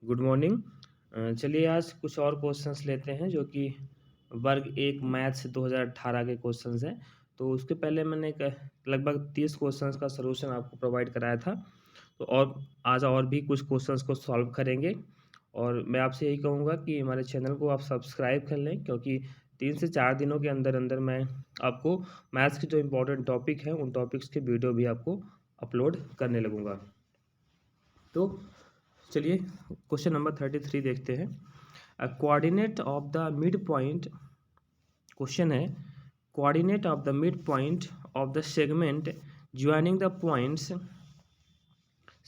Good morning. चलिए आज कुछ और क्वेश्चंस लेते हैं जो कि वर्ग एक मैथ्स 2018 के क्वेश्चंस हैं। तो उसके पहले मैंने एक लगभग 30 क्वेश्चंस का सॉल्यूशन आपको प्रोवाइड कराया था। तो और आज और भी कुछ क्वेश्चंस को सॉल्व करेंगे और मैं आपसे यही कहूँगा कि हमारे चैनल को आप सब्सक्राइब कर लें, क्योंकि 3 से 4 दिनों के अंदर अंदर मैं आपको मैथ्स के जो इम्पोर्टेंट टॉपिक हैं उन टॉपिक्स के वीडियो भी आपको अपलोड करने लगूँगा। तो चलिए क्वेश्चन नंबर 33 देखते हैं। Coordinate of the mid point, question है coordinate of the mid point of the segment joining the points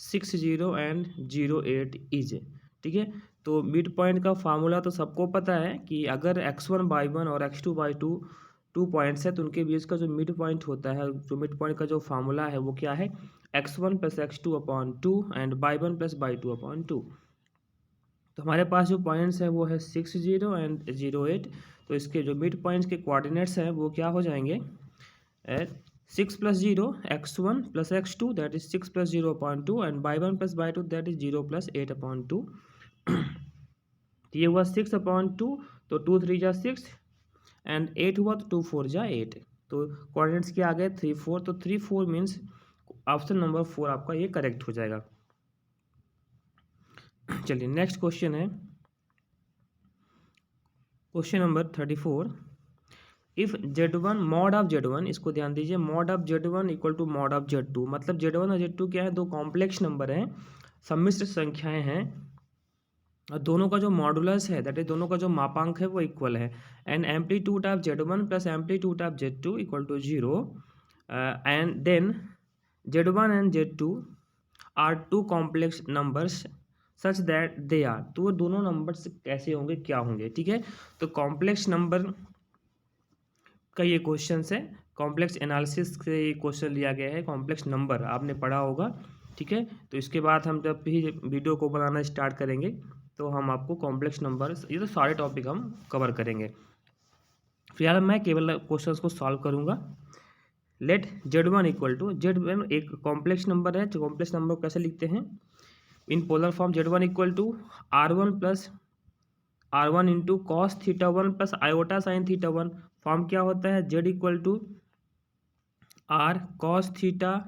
60 and 08 is. ठीक है, तो मिड पॉइंट का फार्मूला तो सबको पता है कि अगर x1/1 और x2/2 टू पॉइंट्स है तो उनके बीच का जो मिड पॉइंट होता है, जो मिड पॉइंट का जो फार्मूला है वो क्या है, x1 + x2/2 and y1 + y2/2। तो हमारे पास जो पॉइंट्स हैं वो है 60 एंड 08। तो इसके जो मिड पॉइंट्स के कोऑर्डिनेट्स हैं वो क्या हो जाएंगे, 6 + 0 x1 + x2 that is 6 + 0/2 and y1 + y2 that is 0 + 8/2। तो ये हुआ 6/2, तो 2 3 जा 6 एंड 8 हुआ तो 2 4 जा 8। तो कोऑर्डिनेट्स क्या आ गए 3 4, तो 3 4 मीन्स ऑप्शन नंबर 4 आपका ये करेक्ट हो जाएगा। चलिए नेक्स्ट क्वेश्चन है question number 34। If Z1 mod of Z1, इसको ध्यान दीजिए, mod of Z1 equal to mod of Z2, मतलब Z1 और Z2 क्या है, दो कॉम्प्लेक्स नंबर हैं, सम्मिश्र संख्याएं हैं और दोनों का जो मॉडुलस है दैट इज दोनों का जो मापांक है वो इक्वल है। And amplitude of Z1 + amplitude of Z2 equal to 0 and then Z1 and Z2 are two complex numbers such that they are. तो वो दोनों नंबर्स कैसे होंगे, क्या होंगे। ठीक है, तो कॉम्प्लेक्स नंबर का ये क्वेश्चन है, कॉम्प्लेक्स एनालिसिस से ये क्वेश्चन लिया गया है, कॉम्प्लेक्स नंबर आपने पढ़ा होगा। ठीक है, तो इसके बाद हम जब भी वीडियो को बनाना स्टार्ट करेंगे तो हम आपको कॉम्प्लेक्स नंबर, ये तो सारे टॉपिक हम कवर करेंगे। फिलहाल मैं केवल क्वेश्चन को सॉल्व करूंगा। Late Z1 equal to, Z1 एक कॉम्प्लेक्स नंबर है, जो कॉम्प्लेक्स नंबर को कैसे लिखते हैं, in polar form. Z1 equal to R1 + R1 into cos θ1 + iota sine θ1। Form क्या होता है, Z equal to R cos θ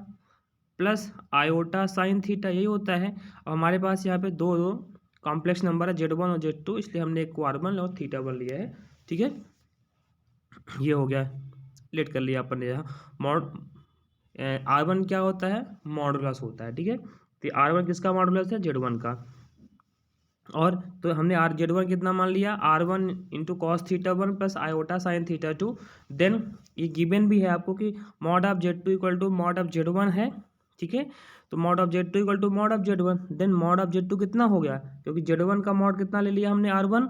plus iota sine theta, यही होता है। और हमारे पास यहाँ पे दो कॉम्प्लेक्स नंबर है Z1 और Z2, इसलिए हमने एक को R1 और θ1 लिया है। ठीक है, ये हो गया, लेट कर लिया अपन ने यहाँ। मॉड R1 क्या होता है, मॉडुलस होता है। ठीक है, तो R1 किसका मॉडुलस है, Z1 का। और तो हमने Z1 कितना मान लिया, R1 into cos θ1 plus iota sine θ2। Then ये गिवन भी है आपको कि mod of Z2 equal to mod of Z1 है। ठीक है, तो mod of Z2 equal to mod of Z1, then mod of Z2 कितना हो गया, क्योंकि Z1 का मॉड कितना ले लिया हमने, R1।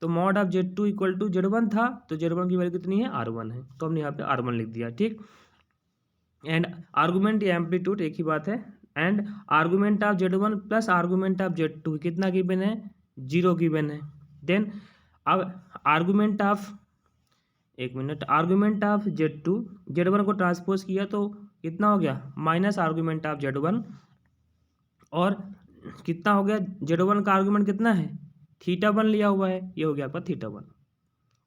तो mod of Z2 equal to Z1 था, तो Z1 की वैल्यू कितनी है, R1 है, तो हमने यहाँ पे R1 लिख दिया। ठीक, एंड आर्गूमेंट या एम्पलीट्यूड एक ही बात है। And argument of Z1 plus argument of Z2 कितना गिवन है, 0 गिवन है। देन अब आर्गूमेंट ऑफ, एक minute, argument of Z2, Z1 को ट्रांसपोज किया तो कितना हो गया, माइनस आर्गूमेंट ऑफ Z1। और कितना हो गया, Z1 का आर्गूमेंट कितना है, θ1 लिया हुआ है, ये हो गया आपका θ1।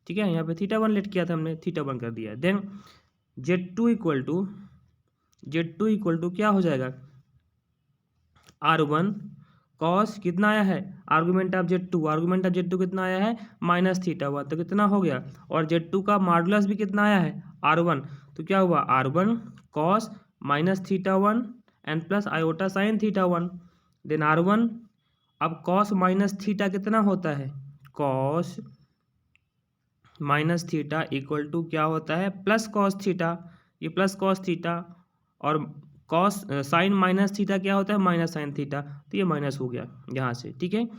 ठीक है, यहाँ पे θ1 लेट किया था हमने, θ1 कर दिया। देन Z2 इक्वल टू क्या हो जाएगा, R1 कॉस कितना आया है, आर्गूमेंट ऑफ Z2 कितना आया है, माइनस θ1, तो कितना हो गया। और Z2 का मॉडुलस भी कितना आया है, R1, तो क्या हुआ, R1 cos minus θ1 and plus iota sine θ1। Then R1, अब कॉस माइनस थीटा कितना होता है, cos minus theta equal to क्या होता है, प्लस कॉस थीटा, ये प्लस कॉस थीटा। और कॉस साइन माइनस थीटा क्या होता है, माइनस साइन थीटा, तो ये माइनस हो गया यहाँ से। ठीक है,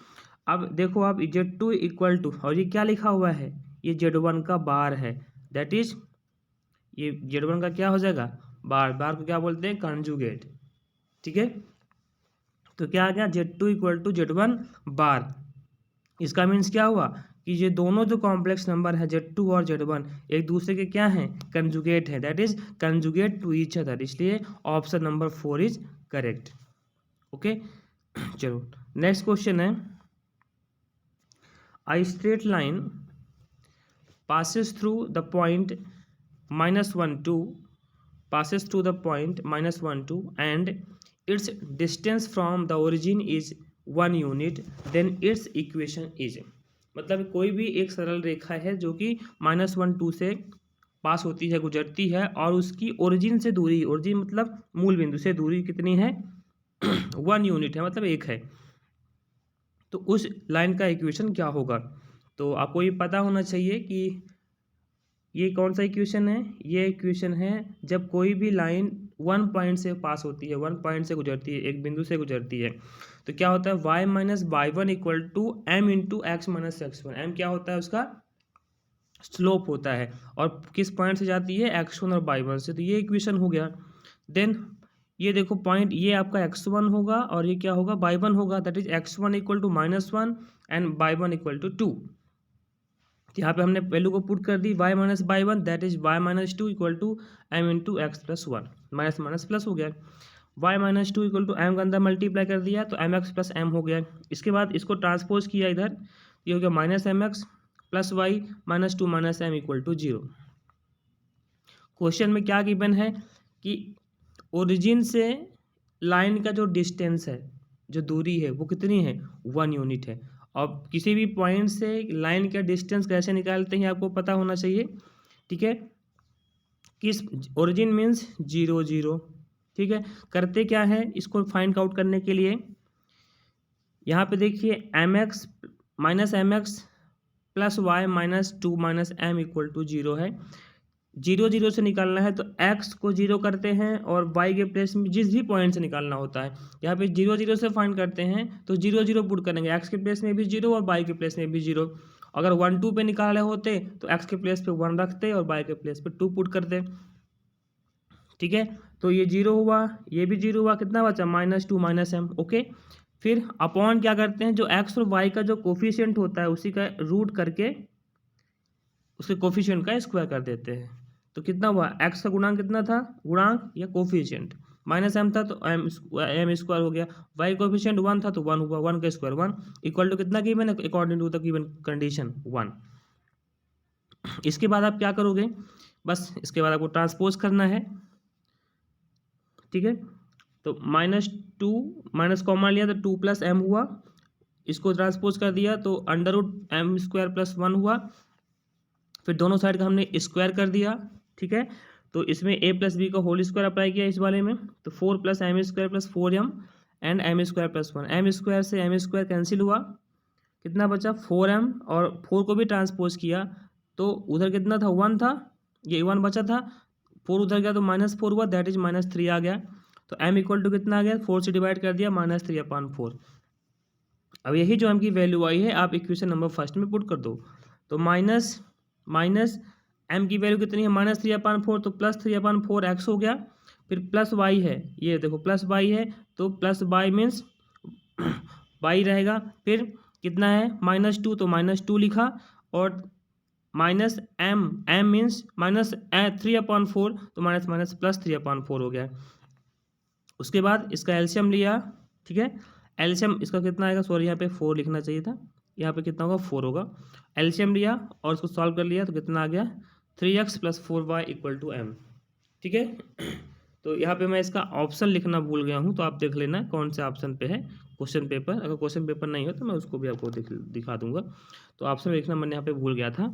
अब देखो आप Z2 इक्वल टू, और ये क्या लिखा हुआ है, ये Z1 का बार है, दैट इज ये Z1 का क्या हो जाएगा, बार। बार को क्या बोलते हैं, कंजुगेट। ठीक है, तो क्या आ गया, Z2 इक्वल टू Z1 बार। इसका मीन्स क्या हुआ कि ये दोनों जो कॉम्प्लेक्स नंबर है Z2 और Z1 एक दूसरे के क्या हैं, कंजुगेट हैं, that is conjugate to each other, इसलिए option number 4 is correct. Okay, चलो नेक्स्ट क्वेश्चन है A straight line passes through the point -1 2 passes through the point -1 2 and its distance from the origin is 1 unit, then its equation is, मतलब कोई भी एक सरल रेखा है जो कि -1 2 से पास होती है, गुजरती है, और उसकी ओरिजिन से दूरी, ओरिजिन मतलब मूल बिंदु से दूरी कितनी है 1 यूनिट है, मतलब एक है, तो उस लाइन का इक्वेशन क्या होगा। तो आपको ये पता होना चाहिए कि ये कौन सा इक्वेशन है। ये इक्वेशन है जब कोई भी लाइन 1 पॉइंट से पास होती है, 1 पॉइंट से गुजरती है, एक बिंदु से गुजरती है, तो क्या होता है y minus Y one equal to M into X minus X one. M क्या होता है, उसका स्लोप होता है, और किस पॉइंट से जाती है x1 और y1 से, तो ये इक्वेशन हो गया। देन ये देखो पॉइंट, ये आपका x1 होगा और ये क्या होगा y1 होगा, that is x1 equal to -1 and y1 equal to 2। यहाँ पे हमने वैल्यू को पुट कर दी y minus Y one, that is y minus two equal to M into X plus one, minus minus plus हो गया, y minus two equal to M का अंदर मल्टीप्लाई कर दिया तो एम एक्स प्लस एम हो गया। इसके बाद इसको ट्रांसपोज किया इधर, ये हो गया minus M X plus Y minus two minus M equal to 0। Question में क्या गिवन है कि ओरिजिन से लाइन का जो डिस्टेंस है, जो दूरी है, वो कितनी है 1 यूनिट है। अब किसी भी पॉइंट से लाइन का डिस्टेंस कैसे निकालते हैं आपको पता होना चाहिए, ठीक है। किस ओरिजिन मीन्स 0 0, ठीक है। करते क्या है इसको फाइंड आउट करने के लिए, यहाँ पे देखिए M X minus M X plus Y minus two minus M equal to 0 है। 0 0 से निकालना है तो x को 0 करते हैं और y के प्लेस में जिस भी पॉइंट से निकालना होता है, यहाँ पे 0 0 से फाइंड करते हैं तो 0 0 पुट करेंगे, x के प्लेस में भी 0 और y के प्लेस में भी 0। अगर 1 2 पे निकाले होते तो x के प्लेस पे 1 रखते और y के प्लेस पे 2 पुट करते, ठीक है। तो ये 0 हुआ, ये भी 0 हुआ, कितना बचा -2 माइनस एम, ओके। फिर अपॉन क्या करते हैं, जो x और y का जो कोफिशिएंट होता है उसी का रूट करके उसके कोफिशिएंट का स्क्वायर कर देते हैं, तो कितना हुआ x का गुणांक कितना था, गुणांक या कोफिशिएंट माइनस एम था तो एम स्क्वायर हो गया, y कोफिशिएंट 1 था तो 1 हुआ, 1 का स्क्वायर 1 इक्वल टू कितना गिवन है according to the given condition 1। इसके बाद आप क्या करोगे, बस इसके बाद आपको ट्रांसपोज करना है, ठीक है। तो -2 माइनस कॉमन लिया तो 2 प्लस एम हुआ, इसको ट्रांसपोज कर दिया तो under root M square plus 1 हुआ, फिर दोनों साइड का हमने स्क्वायर कर दिया, ठीक है। तो इसमें a प्लस बी का होल स्क्वायर अप्लाई किया इस वाले में, तो 4 plus M square plus 4m and M square plus 1, M square से एम स्क्वायर कैंसिल हुआ, कितना बचा 4m, और 4 को भी ट्रांसपोज किया तो उधर कितना था 1 था, ये 1 बचा था, 4 उधर गया तो -4 हुआ, दैट इज -3 आ गया। तो m इक्वल टू कितना आ गया, 4 से डिवाइड कर दिया -3/4। अब यही जो m की वैल्यू आई है आप इक्वेशन नंबर फर्स्ट में पुट कर दो, तो माइनस m की वैल्यू कितनी है -3/4, तो +3/4 x हो गया, फिर प्लस y है, ये देखो प्लस y है तो प्लस y मीन्स y रहेगा, फिर कितना है -2 तो -2 लिखा, और माइनस m मीन्स -3/4 तो माइनस प्लस 3/4 हो गया। उसके बाद इसका एलसीएम लिया, ठीक है। एलसीएम इसका कितना आएगा, सॉरी यहाँ पे 4 लिखना चाहिए था, यहाँ पे कितना होगा 4 होगा। एलसीएम लिया और उसको सॉल्व कर लिया तो कितना आ गया 3x plus 4y equal to m, ठीक है। तो यहाँ पे मैं इसका ऑप्शन लिखना भूल गया हूँ, तो आप देख लेना कौन से ऑप्शन पे है क्वेश्चन पेपर, अगर क्वेश्चन पेपर नहीं हो तो मैं उसको भी आपको दिखा दूंगा। तो ऑप्शन लिखना मैंने यहाँ पे भूल गया था,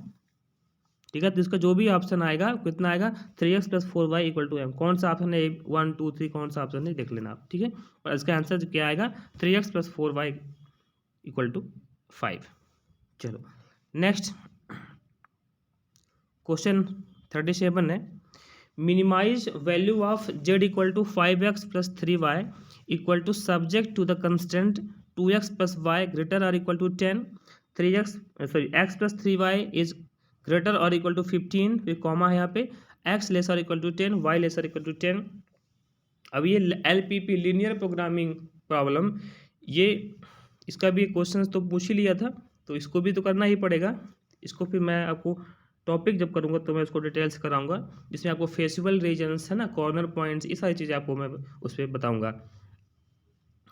ठीक है। तो इसका जो भी ऑप्शन आएगा कितना आएगा 3x plus 4y equal to m, कौन सा ऑप्शन है 1 2 3 कौन सा ऑप्शन है देख लेना आप, ठीक है। और इसका आंसर क्या आएगा 3x plus 4y equal to 5। चलो नेक्स्ट क्वेश्चन 37 है, minimise value of z equal to 5x plus 3y equal to subject to the constant 2x plus y greater और equal to 10, x plus 3y is greater और equal to 15, फिर comma है यहाँ पे x less और equal to 10, y less और equal to 10। अब ये LPP लीनियर प्रोग्रामिंग प्रॉब्लम, ये इसका भी क्वेश्चन तो पूछ ही लिया था, तो इसको भी तो करना ही पड़ेगा। इसको फिर मैं आपको टॉपिक जब करूँगा तो मैं उसको डिटेल्स कराऊंगा, जिसमें आपको फेसिबल रीजन्स है ना, कॉर्नर पॉइंट्स, ये सारी चीज़ें आपको मैं उस पर बताऊँगा।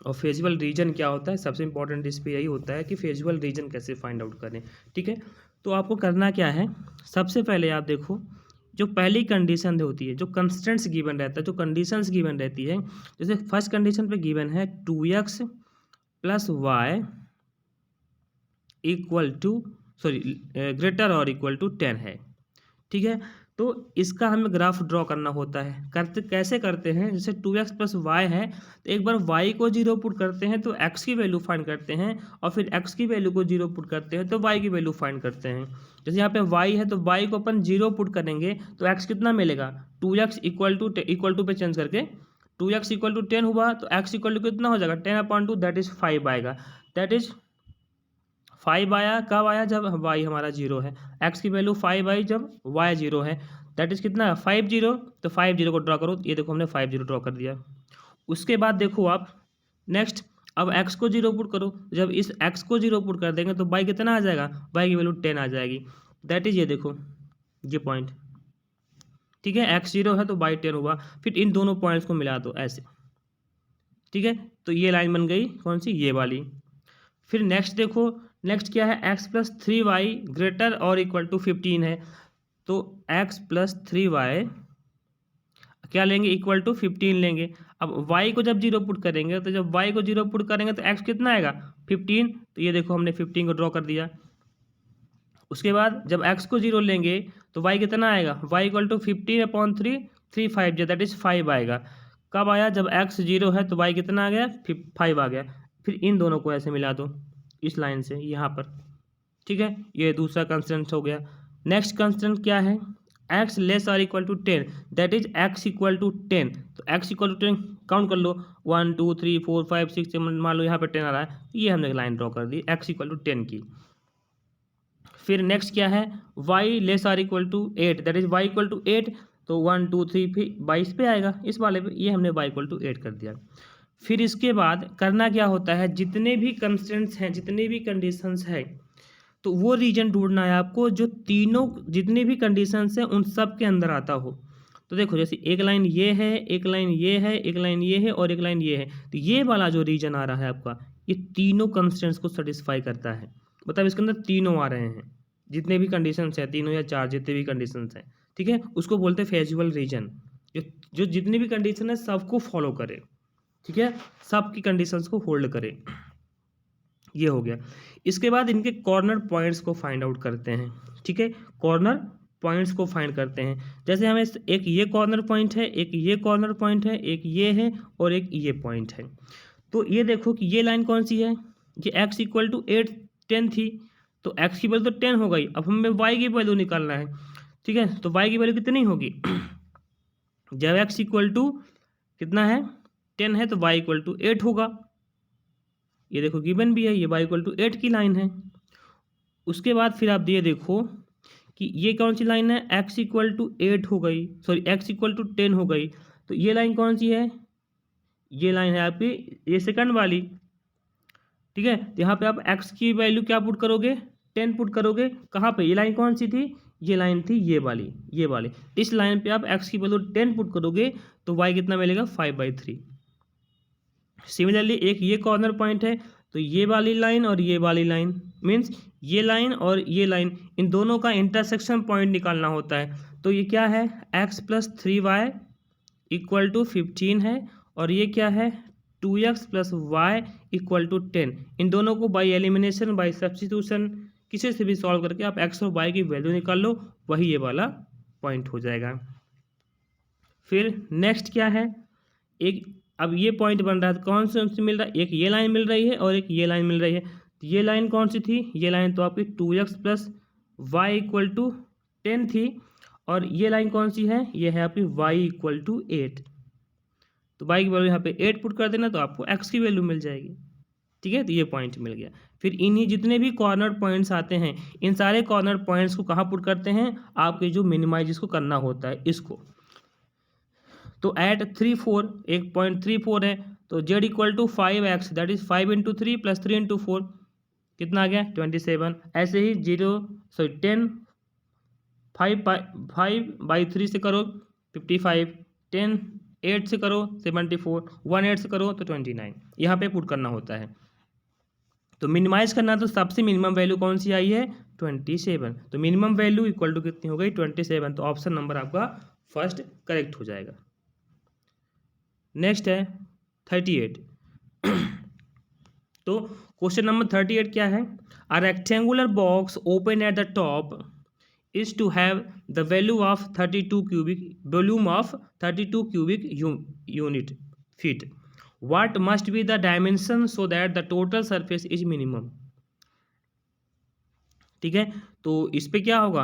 और फेजिबल रीजन क्या होता है, सबसे इंपॉर्टेंट इस पे यही होता है कि फेजिबल रीजन कैसे फाइंड आउट करें। ठीक है, तो आपको करना क्या है, सबसे पहले आप देखो जो पहली कंडीशन होती है, जो कंस्टेंट्स गिवन रहता है, जो कंडीशंस गिवन रहती है, जैसे फर्स्ट कंडीशन पे गिवन है 2x plus Y equal to greater और इक्वल टू 10 है। ठीक है, तो इसका हमें ग्राफ ड्रॉ करना होता है। करते कैसे करते हैं, जैसे 2x प्लस वाई है तो एक बार y को 0 पुट करते हैं तो x की वैल्यू फाइंड करते हैं, और फिर x की वैल्यू को 0 पुट करते हैं तो y की वैल्यू फाइंड करते हैं। जैसे यहाँ पे y है तो y को अपन 0 पुट करेंगे तो x कितना मिलेगा, 2x इक्वल टू पे चेंज करके 2x इक्वल टू 10 हुआ तो x इक्वल टू कितना हो जाएगा 10/2, दैट इज 5 आएगा। दैट इज 5 आया, कब आया, जब y हमारा 0 है। x की वैल्यू 5 आई जब y 0 है, दैट इज कितना 5 0, तो 5 0 को ड्रॉ करो, ये देखो हमने 5 0 ड्रॉ कर दिया। उसके बाद देखो आप नेक्स्ट, अब x को 0 पुट करो, जब इस x को 0 पुट कर देंगे तो y कितना आ जाएगा, y की वैल्यू 10 आ जाएगी। दैट इज ये देखो ये पॉइंट। ठीक है, x 0 है तो y 10 हुआ, फिर इन दोनों पॉइंट्स को मिला दो ऐसे। ठीक है, तो ये लाइन बन गई कौन सी, ये वाली। फिर नेक्स्ट देखो, नेक्स्ट क्या है, x प्लस 3y ग्रेटर और इक्वल टू 15 है, तो x प्लस 3y क्या लेंगे, इक्वल टू 15 लेंगे। अब y को जब 0 पुट करेंगे, तो जब y को 0 पुट करेंगे तो x कितना आएगा 15, तो ये देखो हमने 15 को ड्रॉ कर दिया। उसके बाद जब x को 0 लेंगे तो y कितना आएगा, y equal to 15/3, 3 5 that is 5 आएगा। कब आया, जब x 0 है तो y कितना आ गया 5 आ गया। फिर इन दोनों को ऐसे मिला दो इस लाइन से यहाँ पर। ठीक है, ये दूसरा कंस्टेंट हो गया। नेक्स्ट कंस्टेंट क्या है, x लेस और equal to 10, that is x equal to 10, तो x इक्वल टू 10 काउंट कर लो, 1 2 3 4 5 6 7, मान लो यहाँ पे 10 आ रहा है, ये हमने लाइन ड्रॉ कर दी x इक्वल टू 10 की। फिर नेक्स्ट क्या है, y लेस और equal to 8, that is y equal to 8, तो 1 2 3 फिर 22 पे आएगा इस वाले पे, ये हमने y इक्वल टू 8 कर दिया। फिर इसके बाद करना क्या होता है, जितने भी कंस्टेंट्स हैं, जितने भी कंडीशंस हैं, तो वो रीजन ढूंढना है आपको जो तीनों जितनी भी कंडीशंस हैं उन सब के अंदर आता हो। तो देखो जैसे एक लाइन ये है, एक लाइन ये है, एक लाइन ये है और एक लाइन ये है, तो ये वाला जो रीजन आ रहा है आपका, ये तीनों कंस्टेंट्स को सेटिस्फाई करता है। मतलब इसके अंदर तीनों आ रहे हैं, जितने भी कंडीशंस हैं, तीनों या चार जितने भी कंडीशंस हैं। ठीक है, उसको बोलते हैं फेजिबल रीजन, जो जो जितनी भी कंडीशन है सबको फॉलो करे। ठीक है, सबकी कंडीशंस को होल्ड करे। ये हो गया। इसके बाद इनके कॉर्नर पॉइंट्स को फाइंड आउट करते हैं। ठीक है, कॉर्नर पॉइंट्स को फाइंड करते हैं। जैसे हमें एक ये कॉर्नर पॉइंट है, एक ये कॉर्नर पॉइंट है, एक ये है और एक ये पॉइंट है। तो ये देखो कि ये लाइन कौन सी है, ये x इक्वल टू 8 10 थी, तो x की वैल्यू तो 10 हो गई। अब हमें y की वैल्यू निकालना है। ठीक है, तो y की वैल्यू कितनी होगी जब x इक्वल टू कितना है 10 है तो y इक्वल टू 8 होगा। ये देखो गिवन भी है, ये y इक्वल टू 8 की लाइन है। उसके बाद फिर आप ये देखो कि ये कौन सी लाइन है, x इक्वल टू 8 हो गई, सॉरी x इक्वल टू 10 हो गई, तो ये लाइन कौन सी है, ये लाइन है आपकी ये सेकंड वाली। ठीक है, तो यहाँ पे आप x की वैल्यू क्या पुट करोगे 10 पुट करोगे। कहाँ पे, ये लाइन कौन सी थी, ये लाइन थी ये वाली, ये वाली। इस लाइन पे आप x की वैल्यू 10 पुट करोगे तो y कितना मिलेगा 5/3। सिमिलरली एक ये कॉर्नर पॉइंट है, तो ये वाली लाइन और ये वाली लाइन मीन्स ये लाइन और ये लाइन, इन दोनों का इंटरसेक्शन पॉइंट निकालना होता है। तो ये क्या है, x plus 3y equal to 15 है, और ये क्या है 2x plus Y equal to 10। इन दोनों को बाई एलिमिनेशन, बाई सब्स्टिट्यूशन, किसी से भी सॉल्व करके आप x और y की वैल्यू निकाल लो, वही ये वाला पॉइंट हो जाएगा। फिर नेक्स्ट क्या है, एक अब ये पॉइंट बन रहा है, कौन से मिल रहा है, एक ये लाइन मिल रही है और एक ये लाइन मिल रही है। तो ये लाइन कौन सी थी, ये लाइन तो आपकी 2x plus Y equal to 10 थी, और ये लाइन कौन सी है, ये है आपकी y इक्वल टू 8। तो y की वैल्यू यहाँ पे 8 पुट कर देना तो आपको x की वैल्यू मिल जाएगी। ठीक है, तो ये पॉइंट मिल गया। फिर इन्हीं जितने भी कॉर्नर पॉइंट्स आते हैं, इन सारे कॉर्नर पॉइंट्स को कहाँ पुट करते हैं, आपके जो मिनिमाइज इसको करना होता है इसको। तो एट 3 4 एक पॉइंट 3 4 है, तो z equal to 5x, that is 5 into 3 plus 3 into 4 कितना आ गया 27। ऐसे ही 10 5/3 से करो 55, 10 8 से करो 74, 1 8 से करो तो 29, यहाँ पे पुट करना होता है। तो मिनिमाइज करना तो सबसे मिनिमम वैल्यू कौन सी आई है 27, तो मिनिमम वैल्यू इक्वल टू कितनी हो गई 27, तो ऑप्शन नंबर आपका फर्स्ट करेक्ट हो जाएगा। नेक्स्ट है 38। तो क्वेश्चन नंबर 38 क्या है, a rectangular box open at the top is to have the value of 32 cubic volume of 32 cubic unit feet. What must be the dimension so that the total surface is minimum? ठीक है, तो इस पे क्या होगा,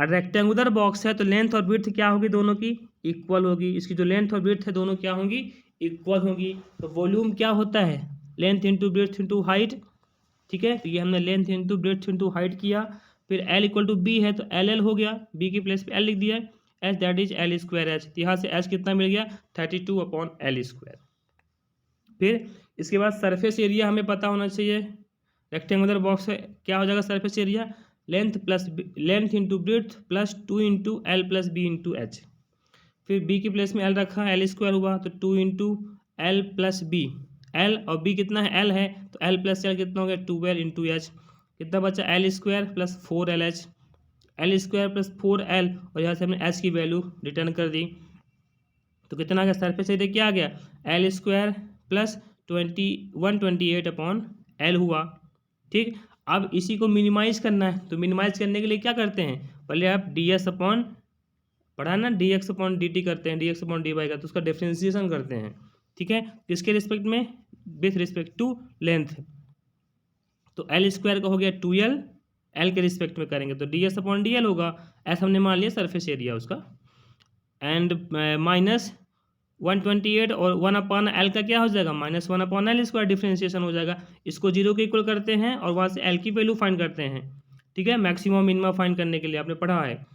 rectangular box है तो length और विड्थ क्या होगी, दोनों की इक्वल होगी। इसकी जो लेंथ और विड्थ है दोनों क्या होंगी, इक्वल होंगी। तो वॉल्यूम क्या होता है, length into width into height. ठीक है, तो ये हमने length into width into height किया। फिर L इक्वल टू बी है तो LL हो गया, B की प्लेस पे L लिख दिया है, H that is L square H. यहाँ से एच कितना मिल गया 32/L स्क्वायर। फिर इसके बाद सरफेस एरिया हमें पता होना चाहिए, रेक्टेंगुलर बॉक्स है क्या हो जाएगा surface area, length into breadth plus 2 into L plus B into H. फिर B की प्लेस में L रखा, L स्क्वायर हुआ तो 2 into L plus B, L और B कितना है L है तो L प्लस L कितना हो गया 12 इंटू एच। कितना बचा L square plus 4LH, L square plus 4L, और यहाँ से हमने H की वैल्यू रिटर्न कर दी। तो कितना आ गया सरफेस एरिया क्या आ गया, L स्क्वायर प्लस 128/L हुआ। ठीक, अब इसी को मिनिमाइज करना है, तो मिनिमाइज करने के लिए क्या करते हैं, पहले आप ds पढ़ा ना dx/dt करते हैं, dx/dy का, तो उसका डिफ्रेंसिएशन करते हैं। ठीक है, किसके रिस्पेक्ट में, विथ रिस्पेक्ट टू लेंथ। तो L स्क्वायर का हो गया 2L, L के रिस्पेक्ट में करेंगे तो ds/dl होगा, ऐसा हमने मान लिया सरफेस एरिया उसका। एंड माइनस 128 और 1/L का क्या हो जाएगा -1/L स्क्वायर, डिफ्रेंशिएशन हो जाएगा। इसको 0 के इक्वल करते हैं और वहाँ से L की वैल्यू फाइंड करते हैं। ठीक है, मैक्सिमम मिनिमम फाइंड करने के लिए आपने पढ़ा है।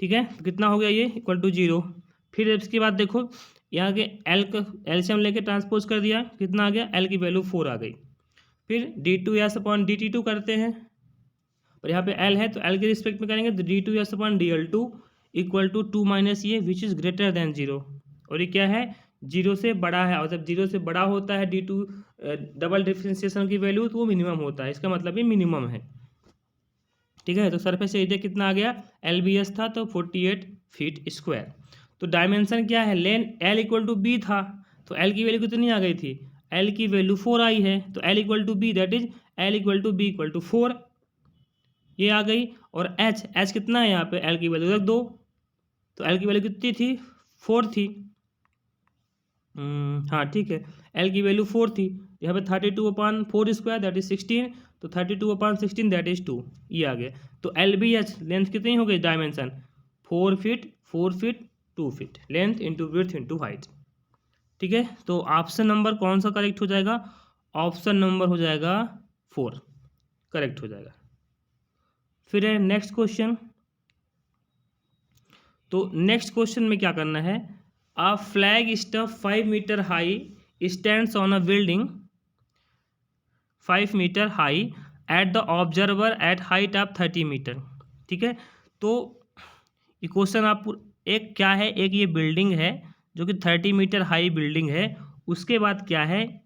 ठीक है, तो कितना हो गया ये इक्वल टू 0। फिर इसके बाद देखो यहाँ के L का एलसीएम लेके ट्रांसपोज कर दिया, कितना आ गया, L की वैल्यू 4 आ गई। फिर d2s/dt2 करते हैं, और यहाँ पे L है तो L के रिस्पेक्ट में करेंगे तो d2s/dl2 इक्वल टू 2 माइनस ये विच इज़ ग्रेटर देन 0, और ये क्या है 0 से बड़ा है, और जब 0 से बड़ा होता है d2 डबल डिफ्रेंशिएशन की वैल्यू तो वो मिनिमम होता है, इसका मतलब ये मिनिमम है। ठीक है, तो सरफेस एरिया कितना आ गया, LBS था तो 48 फीट स्क्वायर। तो डायमेंशन क्या है, लेन L इक्वल टू बी था तो L की वैल्यू कितनी आ गई थी, L की वैल्यू 4 आई है, तो L equal to B that is L equal to B equal to 4 ये आ गई। और H कितना है यहाँ पे, L की वैल्यू रख दो, तो L की वैल्यू कितनी थी 4 थी। हाँ ठीक है, L की वैल्यू 4 थी, यहाँ पे 32/4 स्क्वायर दैट इज 16, तो 32/16 दैट इज 2 ये आ गया। तो LBH लेंथ कितनी हो गई, dimension 4 feet 4 feet 2 feet, length into width into height. ठीक है, तो ऑप्शन नंबर कौन सा करेक्ट हो जाएगा, ऑप्शन नंबर हो जाएगा 4 करेक्ट हो जाएगा। फिर है नेक्स्ट क्वेश्चन। तो नेक्स्ट क्वेश्चन में क्या करना है, a flag staff 5 metre high stands on a building 5 metre high at the observer at height of 30 metre. ठीक है, तो ये क्वेश्चन आप एक क्या है, एक ये बिल्डिंग है जो कि 30 मीटर हाई बिल्डिंग है, उसके बाद क्या है,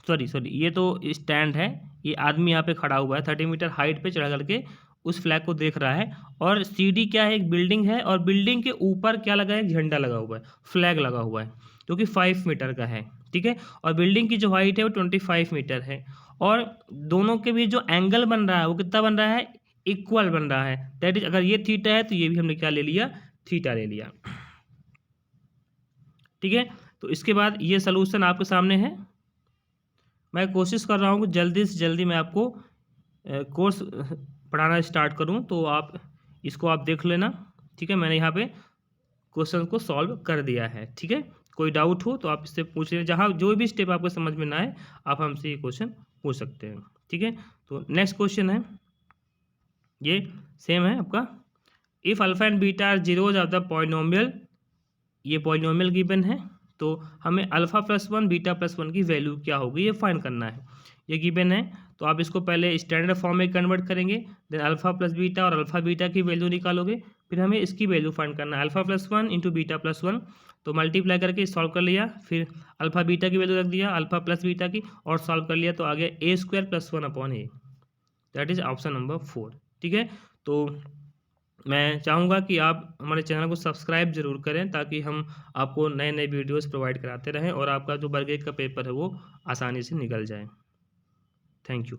सॉरी ये तो स्टैंड है, ये आदमी यहाँ पे खड़ा हुआ है 30 मीटर हाइट पे चढ़ करके उस फ्लैग को देख रहा है, और सीढ़ी क्या है, एक बिल्डिंग है, और बिल्डिंग के ऊपर क्या लगा है, एक झंडा लगा हुआ है, फ्लैग लगा हुआ है जो कि 5 मीटर का है। ठीक है, और बिल्डिंग की जो हाइट है वो 25 मीटर है, और दोनों के बीच जो एंगल बन रहा है वो कितना बन रहा है, इक्वल बन रहा है, दैट इज अगर ये थीटा है तो ये भी हमने क्या ले लिया, थीटा ले लिया। ठीक है, तो इसके बाद ये सलूशन आपके सामने है। मैं कोशिश कर रहा हूँ कि जल्दी से जल्दी मैं आपको कोर्स पढ़ाना स्टार्ट करूँ, तो आप इसको आप देख लेना। ठीक है, मैंने यहाँ पे क्वेश्चन को सॉल्व कर दिया है। ठीक है, कोई डाउट हो तो आप इससे पूछ लें, जहाँ जो भी स्टेप आपको समझ में ना आए आप हमसे ये क्वेश्चन पूछ सकते हैं। ठीक है, तो नेक्स्ट क्वेश्चन है, ये सेम है आपका, if alpha and beta are zeros of the polynomial, ये पॉलिनोमियल गिवन है, तो हमें अल्फा प्लस 1 बीटा प्लस 1 की वैल्यू क्या होगी ये फाइंड करना है। ये गिवन है तो आप इसको पहले स्टैंडर्ड फॉर्म में कन्वर्ट करेंगे, देन अल्फा प्लस बीटा और अल्फा बीटा की वैल्यू निकालोगे, फिर हमें इसकी वैल्यू फाइंड करना है, alpha plus one into beta plus one, तो मल्टीप्लाई करके सॉल्व कर लिया, फिर अल्फा बीटा की वैल्यू रख दिया, अल्फा प्लस बीटा की, और सॉल्व कर लिया, तो आ गया a square plus one upon a, that is option number 4। ठीक है, तो मैं चाहूँगा कि आप हमारे चैनल को सब्सक्राइब जरूर करें, ताकि हम आपको नए नए वीडियोस प्रोवाइड कराते रहें और आपका जो वर्ग 1 का पेपर है वो आसानी से निकल जाए। Thank you.